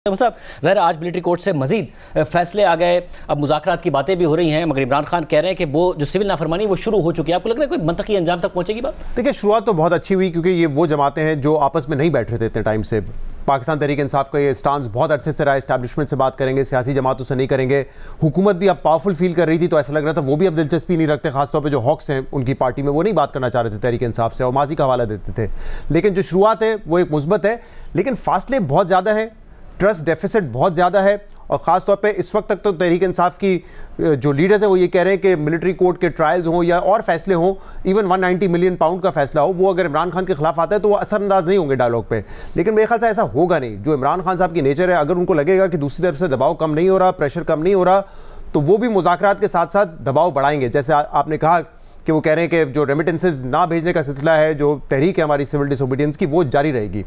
साहब ज़ाहिर आज मिलिट्री कोर्ट से मजीद फैसले आ गए। अब मुज़ाकरात की बातें भी हो रही हैं, मगर इमरान खान कह रहे हैं कि वो जो सिविल नाफरमानी वो शुरू हो चुकी है। आपको लग रहा है कोई मंतकी अंजाम तक पहुंचेगी बात? देखिए, शुरुआत तो बहुत अच्छी हुई क्योंकि ये वो जमातें हैं जो आपस में नहीं बैठ रहे थे इतने टाइम से। पाकिस्तान तहरीक इंसाफ का ये स्टांस बहुत अरसे से रहा है, एस्टैब्लिशमेंट से बात करेंगे, सियासी जमातों से नहीं करेंगे। हुकूमत भी अब पावरफुल फील कर रही थी, तो ऐसा लग रहा था वो भी अब दिलचस्पी नहीं रखते, खासतौर पर जो हॉक्स हैं उनकी पार्टी में, वो नहीं बात करना चाह रहे थे तहरीक इंसाफ से और माजी का हवाला देते थे। लेकिन जो शुरुआत है वो एक मुस्बत है, लेकिन फासले बहुत ज़्यादा है, ट्रस्ट डेफिसिट बहुत ज़्यादा है। और ख़ास तौर पे इस वक्त तक तो तहरीक इंसाफ की जो लीडर्स हैं वो ये कह रहे हैं कि मिलिट्री कोर्ट के ट्रायल्स हों या और फैसले हों, इवन 190 मिलियन पाउंड का फैसला हो, वो अगर इमरान खान के खिलाफ आता है तो वो असरअंदाज नहीं होंगे डायलॉग पे। लेकिन मेरे ख्याल से ऐसा होगा नहीं। जो इमरान खान साहब की नेचर है, अगर उनको लगेगा कि दूसरी तरफ से दबाव कम नहीं हो रहा, प्रेशर कम नहीं हो रहा, तो वो भी मुज़ाकरात के साथ साथ दबाव बढ़ाएंगे। जैसे आपने कहा कि वो कह रहे हैं कि जो रेमिटेंसेज ना भेजने का सिलसिला है, जो तहरीक है हमारी सिविल डिसोबीडियंस की, वो जारी रहेगी।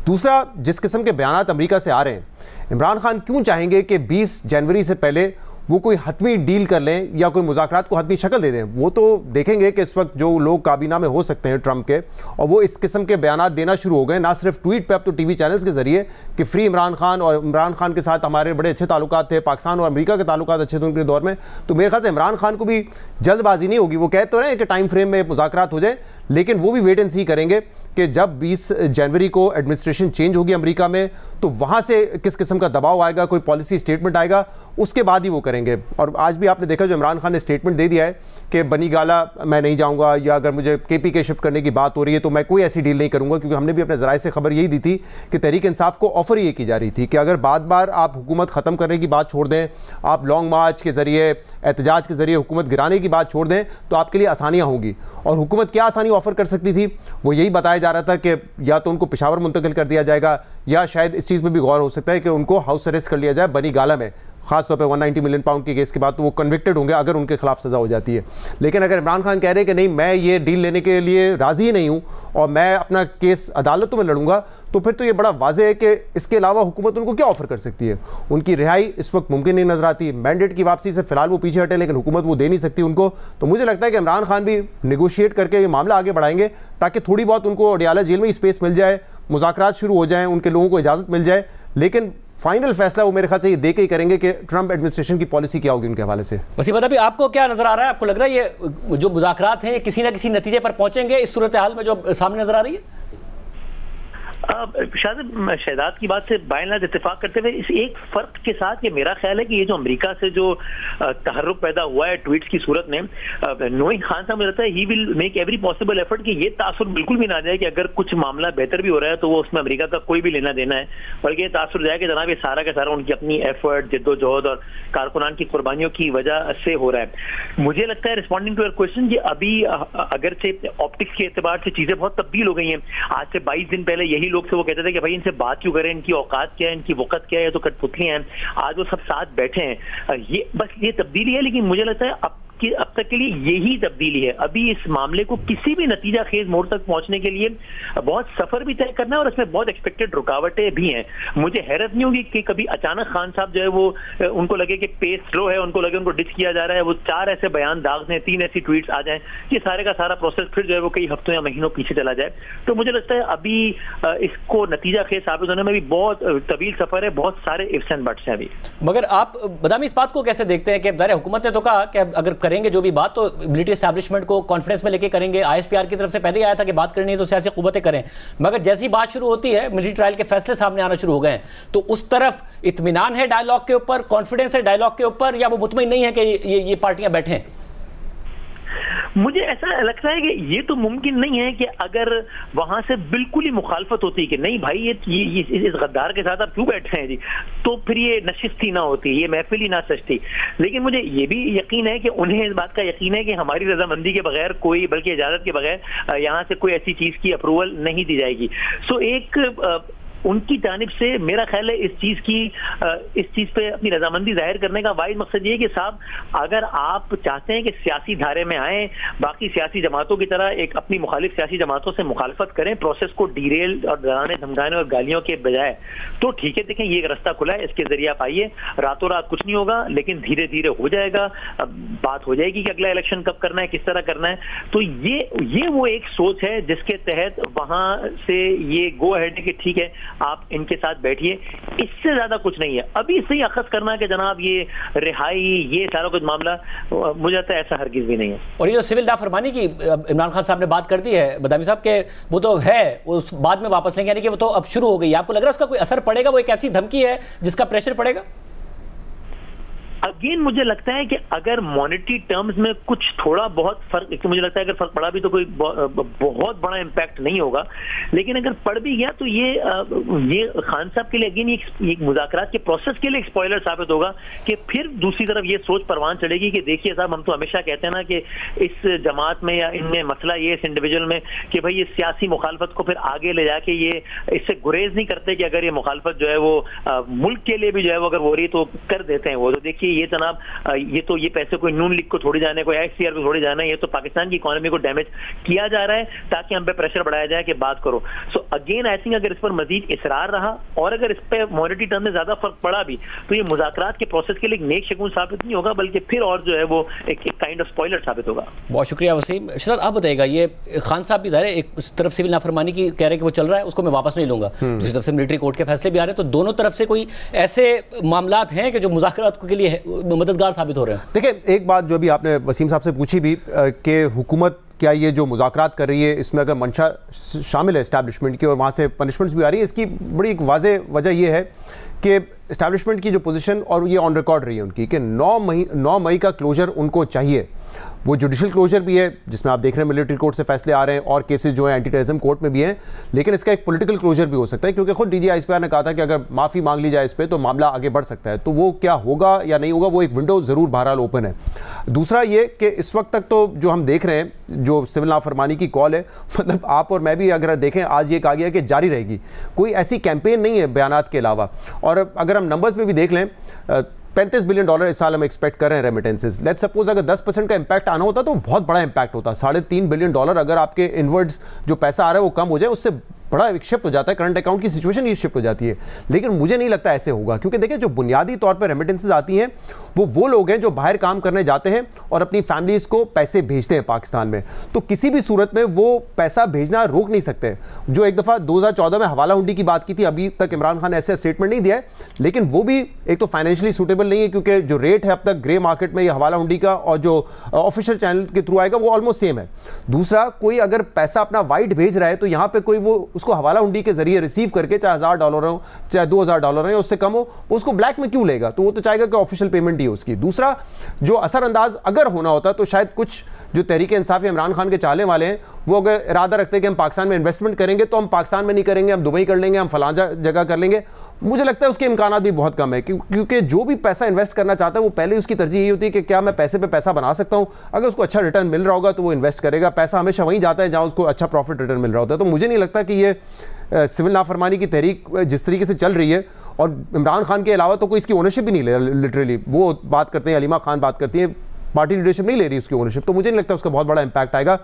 दूसरा, जिस किस्म के बयानात अमेरिका से आ रहे हैं, इमरान खान क्यों चाहेंगे कि 20 जनवरी से पहले वो कोई हतमी डील कर लें या कोई मुज़ाकरात को हतमी शक्ल दे दें? वो तो देखेंगे कि इस वक्त जो लोग काबीना में हो सकते हैं ट्रंप के, और वो इस किस्म के बयानात देना शुरू हो गए, ना सिर्फ ट्वीट पे, अब तो टीवी चैनल्स के जरिए कि फ्री इमरान खान, और इमरान खान के साथ हमारे बड़े अच्छे ताल्लुकात थे, पाकिस्तान और अमेरिका के ताल्लुकात अच्छे थे उनके दौर में। तो मेरे ख्याल से इमरान खान को भी जल्दबाजी नहीं होगी। वो कह तो रहे हैं कि टाइम फ्रेम में मुज़ाकरात हो जाए, लेकिन वो भी वेट एंड सी करेंगे कि जब 20 जनवरी को एडमिनिस्ट्रेशन चेंज होगी अमेरिका में, तो वहाँ से किस किस्म का दबाव आएगा, कोई पॉलिसी स्टेटमेंट आएगा, उसके बाद ही वो करेंगे। और आज भी आपने देखा जो इमरान खान ने स्टेटमेंट दे दिया है कि बनी गाला मैं नहीं जाऊँगा, या अगर मुझे KP शिफ्ट करने की बात हो रही है तो मैं कोई ऐसी डील नहीं करूँगा। क्योंकि हमने भी अपने ज़राए से खबर यही दी थी कि तहरीक इंसाफ को ऑफर ये की जा रही थी कि अगर बार आप हुकूमत ख़त्म करने की बात छोड़ दें, आप लॉन्ग मार्च के ज़रिए, एहतजाज के ज़रिए हुकूमत गिराने की बात छोड़ दें, तो आपके लिए आसानियाँ होंगी। और हुकूमत क्या आसानी ऑफ़र कर सकती थी, वो यही बताया जा रहा था कि या तो उनको पेशावर मुंतकिल कर दिया जाएगा, या शायद इस चीज़ में भी गौर हो सकता है कि उनको हाउस अरेस्ट कर लिया जाए बनी गाला में, खासतौर पे 190 मिलियन पाउंड के केस के बाद। तो वो कन्विक्टेड होंगे अगर उनके खिलाफ सज़ा हो जाती है। लेकिन अगर इमरान खान कह रहे हैं कि नहीं, मैं ये डील लेने के लिए राज़ी ही नहीं हूँ और मैं अपना केस अदालतों में लड़ूंगा, तो फिर तो ये बड़ा वाज़ेह है कि इसके अलावा हुकूमत उनको क्या ऑफ़र कर सकती है। उनकी रिहाई इस वक्त मुमकिन नहीं नज़र आती। मैंडेट की वापसी से फ़िलहाल वो पीछे हटे, लेकिन हुकूमत वो दे नहीं सकती उनको। तो मुझे लगता है कि इमरान खान भी नेगोशिएट करके ये मामला आगे बढ़ाएंगे, ताकि थोड़ी बहुत उनको अडियाला जेल में ही स्पेस मिल जाए, मुज़ाकरात शुरू हो जाएँ, उनके लोगों को इजाज़त मिल जाए। लेकिन फाइनल फैसला वो मेरे ख्याल से ये दे के ही करेंगे कि ट्रंप एडमिनिस्ट्रेशन की पॉलिसी क्या होगी उनके हवाले से। वसीम अभी आपको क्या नजर आ रहा है? आपको लग रहा है ये जो मुज़ाकरात हैं किसी ना किसी नतीजे पर पहुंचेंगे इस सूरत हाल में जो सामने नजर आ रही है? शहजाद की बात से बायनात इत्तेफाक करते हुए इस एक फर्क के साथ, ये मेरा ख्याल है कि ये जो अमेरिका से जो तहर्रुक पैदा हुआ है ट्वीट्स की सूरत में, नोइंग खान साहब, मुझे लगता है he will make every possible effort कि ये तासुर बिल्कुल भी ना जाए कि अगर कुछ मामला बेहतर भी हो रहा है तो वो उसमें अमेरिका का कोई भी लेना देना है, बल्कि ये तासुर जाए कि जनाब ये सारा का सारा उनकी अपनी एफर्ट, जद्दोजहद और कारकुनान की कुर्बानियों की वजह से हो रहा है। मुझे लगता है, रिस्पॉन्डिंग टू योर क्वेश्चन, कि अभी अगर से ऑप्टिक्स के एतबार से चीजें बहुत तब्दील हो गई हैं। आज से 22 दिन पहले यही लोग से वो कहते थे कि भाई इनसे बात क्यों करें, इनकी औकात क्या है, इनकी वक़्त क्या है, तो कठपुतलियां हैं। आज वो सब साथ बैठे हैं। ये बस ये तब्दीली है, लेकिन मुझे लगता है अब तक के लिए यही तब्दीली है। अभी इस मामले को किसी भी नतीजा खेज मोड़ तक पहुंचने के लिए बहुत सफर भी तय करना है, और इसमें बहुत एक्सपेक्टेड रुकावटें भी हैं। मुझे हैरत नहीं होगी कि कभी अचानक खान साहब जो है वो उनको लगे कि पेस स्लो है, उनको लगे उनको डिच किया जा रहा है, वो 4 ऐसे बयान दाग दें, 3 ऐसी ट्वीट्स आ जाएं, ये सारे का सारा प्रोसेस फिर जो है वो कई हफ्तों या महीनों पीछे चला जाए। तो मुझे लगता है अभी इसको नतीजा खेज साबित होने में भी बहुत तवील सफर है, बहुत सारे इफ्स एंड बट्स हैं अभी। मगर आप बदामी इस बात को कैसे देखते हैं कि ज़ाहिर हुकूमत ने तो कहा कि अगर करेंगे जो भी बात तो मिलिट्री एस्टैब्लिशमेंट को कॉन्फ्रेंस में लेके करेंगे, ISPR की तरफ से पहले ही आया था कि बात करनी है तो सियासी कुव्वतें करें, मगर जैसी बात शुरू होती है, मिलिट्री ट्रायल के फैसले सामने आना शुरू हो गए, तो उस तरफ इत्मीनान है डायलॉग के ऊपर, कॉन्फिडेंस है डायलॉग के ऊपर, या वो मुतमईन नहीं है कि ये पार्टियां बैठें? मुझे ऐसा लगता है कि ये तो मुमकिन नहीं है कि अगर वहां से बिल्कुल ही मुखालफत होती कि नहीं भाई ये इस गद्दार के साथ आप क्यों बैठे हैं जी, तो फिर ये नशिस्ती ना होती, ये महफिल ही ना सजती। लेकिन मुझे ये भी यकीन है कि उन्हें इस बात का यकीन है कि हमारी रजामंदी के बगैर कोई, बल्कि इजाजत के बगैर यहाँ से कोई ऐसी चीज की अप्रूवल नहीं दी जाएगी। सो एक उनकी जानिब से मेरा ख्याल है इस चीज पे अपनी रजामंदी जाहिर करने का वाहिद मकसद ये कि साहब, अगर आप चाहते हैं कि सियासी धारे में आए, बाकी सियासी जमातों की तरह एक अपनी मुखालिफ सियासी जमातों से मुखालफत करें, प्रोसेस को डीरेल और डराने धमकाने और गालियों के बजाय, तो ठीक है, देखें ये एक रास्ता खुला है, इसके जरिए आप आइए। रातों रात कुछ नहीं होगा, लेकिन धीरे धीरे हो जाएगा। बात हो जाएगी कि अगला इलेक्शन कब करना है, किस तरह करना है। तो ये वो एक सोच है जिसके तहत वहां से ये गो अहेड है कि ठीक है आप इनके साथ बैठिए, इससे ज्यादा कुछ नहीं है। अभी से ही अखज़ करना कि जनाब ये रिहाई, ये सारा कुछ मामला, मुझे लगता है ऐसा हरगिज भी नहीं है। और ये जो सिविल नाफरमानी की इमरान खान साहब ने बात कर दी है बदामी साहब के, वो तो है, उस बाद में वापस लेंगे, यानी कि वो तो अब शुरू हो गई। आपको लग रहा है उसका कोई असर पड़ेगा? वो एक ऐसी धमकी है जिसका प्रेशर पड़ेगा? अगेन मुझे लगता है कि अगर मॉनेटरी टर्म्स में कुछ थोड़ा बहुत फर्क, मुझे लगता है अगर फर्क पड़ा भी तो कोई बहुत बड़ा इंपैक्ट नहीं होगा, लेकिन अगर पड़ भी गया तो ये खान साहब के लिए अगेन एक मुज़ाकरात के प्रोसेस के लिए एक स्पॉइलर साबित होगा कि फिर दूसरी तरफ ये सोच परवान चढ़ेगी कि देखिए साहब, हम तो हमेशा कहते हैं ना कि इस जमात में या इनमें मसला ये इस इंडिविजुअल में कि भाई ये सियासी मुखालफत को फिर आगे ले जाके ये इससे गुरेज नहीं करते कि अगर ये मुखालफत जो है वो मुल्क के लिए भी जो है वो अगर हो रही तो कर देते हैं वो। तो देखिए ये जनाब, ये पैसे कोई नून लीग को थोड़ी जाने, कोई ICR को थोड़ी जाना है, ये तो पाकिस्तान की इकोनॉमी को डैमेज किया जा रहा है ताकि हम पे प्रेशर बढ़ाया जाए कि बात करो। सो अगेन आई थिंक अगर इस पर मजीद इसरार रहा और अगर इस पे मॉनेटरी टर्म में ज्यादा फर्क पड़ा भी तो ये मुज़ाकरात के प्रोसेस के लिए एक नेक शगुन साबित नहीं होगा, बल्कि फिर और जो है वो एक काइंड ऑफ स्पॉइलर साबित होगा। बहुत शुक्रिया वसीम। शहजाद आप बताइएगा, ये खान साहब भी ज़ाहिर है एक तरफ सिविल नाफरमानी की कह रहे हैं कि वो चल रहा है, उसको मैं वापस नहीं लूंगा, दूसरी तरफ से मिलिट्री कोर्ट के फैसले भी आ रहे हैं, तो दोनों तरफ से कोई ऐसे मामलात हैं कि जो मुज़ाकरात के लिए मददगार साबित हो रहे हैं? देखिए, एक बात जो भी आपने वसीम साहब से पूछी भी कि हुकूमत क्या ये जो मुज़ाकरात कर रही है इसमें अगर मंशा शामिल है इस्टेब्लिशमेंट की और वहाँ से पनिशमेंट्स भी आ रही है, इसकी बड़ी एक वाज़ेह वजह यह है कि इस्टेब्लिशमेंट की जो पोजीशन और ये ऑन रिकॉर्ड रही है उनकी कि 9 मई का क्लोजर उनको चाहिए। वो जुडिशल क्लोजर भी है जिसमें आप देख रहे हैं मिलिट्री कोर्ट से फैसले आ रहे हैं और केसेस जो हैं एंटी टेररिज्म कोर्ट में भी हैं, लेकिन इसका एक पॉलिटिकल क्लोजर भी हो सकता है क्योंकि खुद DG ISPR ने कहा था कि अगर माफ़ी मांग ली जाए इस पर तो मामला आगे बढ़ सकता है। तो वो क्या होगा या नहीं होगा, वो एक विंडो ज़रूर बहरहाल ओपन है। दूसरा ये कि इस वक्त तक तो जो हम देख रहे हैं, जो सिविल नाफरमानी की कॉल है, मतलब आप और मैं भी अगर देखें, आज ये कहा गया कि जारी रहेगी, कोई ऐसी कैंपेन नहीं है बयानात के अलावा। और अगर हम नंबर्स में भी देख लें, $35 बिलियन इस साल हम एक्सपेक्ट कर रहे हैं रेमिटेंसेज। लेट्स सपोज अगर 10% का इंपैक्ट आना होता तो बहुत बड़ा इंपैक्ट होता। $3.5 बिलियन अगर आपके इनवर्ड्स जो पैसा आ रहा है वो कम हो जाए, उससे बड़ा एक शिफ्ट हो जाता है, करंट अकाउंट की सिचुएशन ही शिफ्ट हो जाती है। लेकिन मुझे नहीं लगता ऐसे होगा क्योंकि देखिए, जो बुनियादी तौर पर रेमिटेंसेज आती हैं वो लोग हैं जो बाहर काम करने जाते हैं और अपनी फैमिलीज़ को पैसे भेजते हैं पाकिस्तान में, तो किसी भी सूरत में वो पैसा भेजना रोक नहीं सकते। जो एक दफ़ा 2014 में हवाला हुंडी की बात की थी, अभी तक इमरान खान ने ऐसे स्टेटमेंट नहीं दिया है, लेकिन वो भी एक तो फाइनेंशियली सूटेबल नहीं है क्योंकि जो रेट है अब तक ग्रे मार्केट में ये हवाला हुंडी का और जो ऑफिशियल चैनल के थ्रू आएगा वो ऑलमोस्ट सेम है। दूसरा, कोई अगर पैसा अपना वाइट भेज रहा है तो यहाँ पर कोई वो उसको हवाला हुंडी के जरिए रिसीव करके, चाहे $1000 हो चाहे $2000 हो, उससे कम हो, उसको ब्लैक में क्यों लेगा? तो वो तो चाहेगा कि ऑफिशियल पेमेंट ही हो उसकी। दूसरा, जो असरअंदाज अगर होना होता तो शायद कुछ जो तहरीक इंसाफ इमरान खान के चाहने वाले हैं वो अगर इरादा रखते हैं कि हम पाकिस्तान में इन्वेस्टमेंट करेंगे तो हम पाकिस्तान में नहीं करेंगे, हम दुबई कर लेंगे, हम फलां जगह कर लेंगे, मुझे लगता है उसके इम्कानात भी बहुत कम है क्योंकि जो भी पैसा इन्वेस्ट करना चाहता है वो पहले उसकी तरजीह यही होती है कि क्या मैं पैसे पे पैसा बना सकता हूँ। अगर उसको अच्छा रिटर्न मिल रहा होगा तो वो इन्वेस्ट करेगा। पैसा हमेशा वहीं जाता है जहाँ उसको अच्छा प्रॉफिट रिटर्न मिल रहा होता है। तो मुझे नहीं लगता कि ये सिविल नाफरमानी की तहरीक जिस तरीके से चल रही है, और इमरान खान के अलावा तो कोई इसकी ओनरशिप भी नहीं ले, लिटरली वो बात करते हैं, अलीमा खान बात करती है, पार्टी लीडरशिप नहीं ले रही उसकी ओनरशिप, तो मुझे नहीं लगता उसका बहुत बड़ा इंपैक्ट आएगा।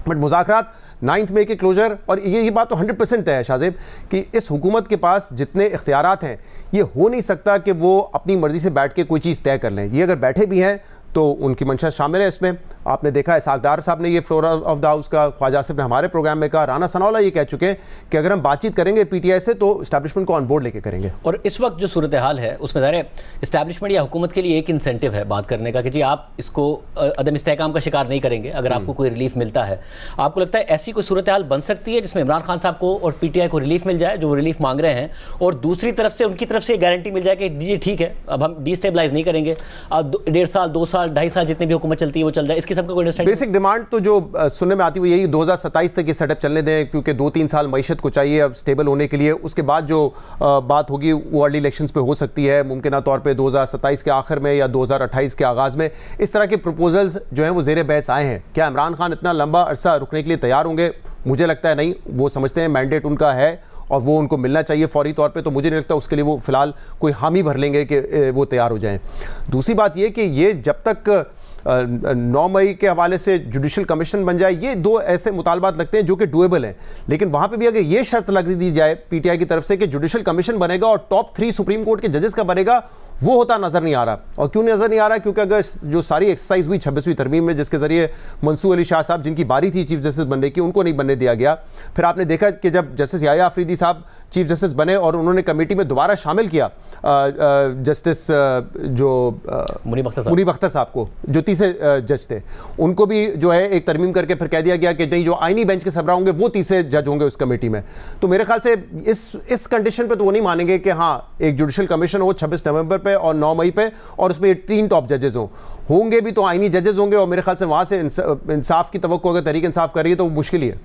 बट मुज़ाकरात 9 मई के क्लोजर, और ये बात तो 100% तय है शाहजेब कि इस हुकूमत के पास जितने इख्तियारात हैं ये हो नहीं सकता कि वो अपनी मर्जी से बैठ के कोई चीज़ तय कर लें। ये अगर बैठे भी हैं तो उनकी मंशा शामिल है इसमें। आपने देखा है सागदार साहब ने ये फ्लोर ऑफ द हाउस का, ख्वाजा आसिफ ने हमारे प्रोग्राम में कहा, राना सनाउल्लाह ये कह चुके हैं कि अगर हम बातचीत करेंगे PTI से तो इस्टेब्लिशमेंट को ऑन बोर्ड लेके करेंगे। और इस वक्त जो सूरत हाल है उसमें ज़ाहिर है इस्टेब्लिशमेंट या हुकूमत के लिए एक इंसेंटिव है बात करने का कि जी आप इसको अदम इस्तेहकाम का शिकार नहीं करेंगे अगर आपको कोई रिलीफ मिलता है। आपको लगता है ऐसी कोई सूरत हाल बन सकती है जिसमें इमरान खान साहब को और PTI को रिलीफ मिल जाए जो वो रिलीफ मांग रहे हैं, और दूसरी तरफ से उनकी तरफ से गारंटी मिल जाए कि जी ठीक है अब हम डिस्टेबलाइज नहीं करेंगे, अब 1.5 साल 2 साल 2.5 साल जितने भी हुकूमत चलती है वो चल जाए, इस किस्म का कोई अंडरस्टैंडिंग? बेसिक डिमांड तो जो सुनने में आती है वो यही 2027 तक ये सेटअप चलने दें क्योंकि 2-3 साल मईशत को चाहिए अब स्टेबल होने के लिए। उसके बाद जो बात होगी वो अर्ली इलेक्शंस पे हो सकती है, मुमकिन तौर पे 2027 के आखिर में या 2028 के आगाज़ में। इस तरह के प्रपोजल्स जो हैं वो ज़ेर बहस आए हैं। क्या इमरान खान इतना लंबा अरसा रुकने के लिए तैयार होंगे? मुझे लगता है नहीं। वो समझते हैं मैंडेट उनका है और वो उनको मिलना चाहिए फौरी तौर पे, तो मुझे नहीं लगता उसके लिए वो फ़िलहाल कोई हामी भर लेंगे कि वो तैयार हो जाएँ। दूसरी बात ये कि ये जब तक 9 मई के हवाले से जुडिशल कमीशन बन जाए, ये 2 ऐसे मुतालबात लगते हैं जो कि डुएबल हैं। लेकिन वहाँ पे भी अगर ये शर्त लग दी जाए PTI की तरफ से कि जुडिशल कमीशन बनेगा और टॉप 3 सुप्रीम कोर्ट के जजेस का बनेगा, वो होता नज़र नहीं आ रहा। और क्यों नज़र नहीं आ रहा? क्योंकि अगर जो सारी एक्सरसाइज हुई 26वीं तरमीम में जिसके ज़रिए मंसूर अली शाह साहब जिनकी बारी थी चीफ जस्टिस बनने की, उनको नहीं बनने दिया गया। फिर आपने देखा कि जब जस्टिस याह्या अफरीदी साहब चीफ जस्टिस बने और उन्होंने कमेटी में दोबारा शामिल किया जस्टिस जो मुनीब अख्तर साहब को, जो तीसरे जज थे, उनको भी जो है एक तरमीम करके फिर कह दिया गया कि नहीं, जो आईनी बेंच के सरबराह होंगे वो तीसरे जज होंगे उस कमेटी में। तो मेरे ख्याल से इस कंडीशन पे तो वो नहीं मानेंगे कि हाँ एक जुडिशल कमीशन हो 26 नवंबर पे और 9 मई पे और उसमें 3 टॉप जजेस होंगे भी तो आईनी जजेस होंगे, और मेरे ख्याल से वहाँ से इंसाफ की तवक्को अगर तहरीक इंसाफ कर रही है तो वो मुश्किल ही है।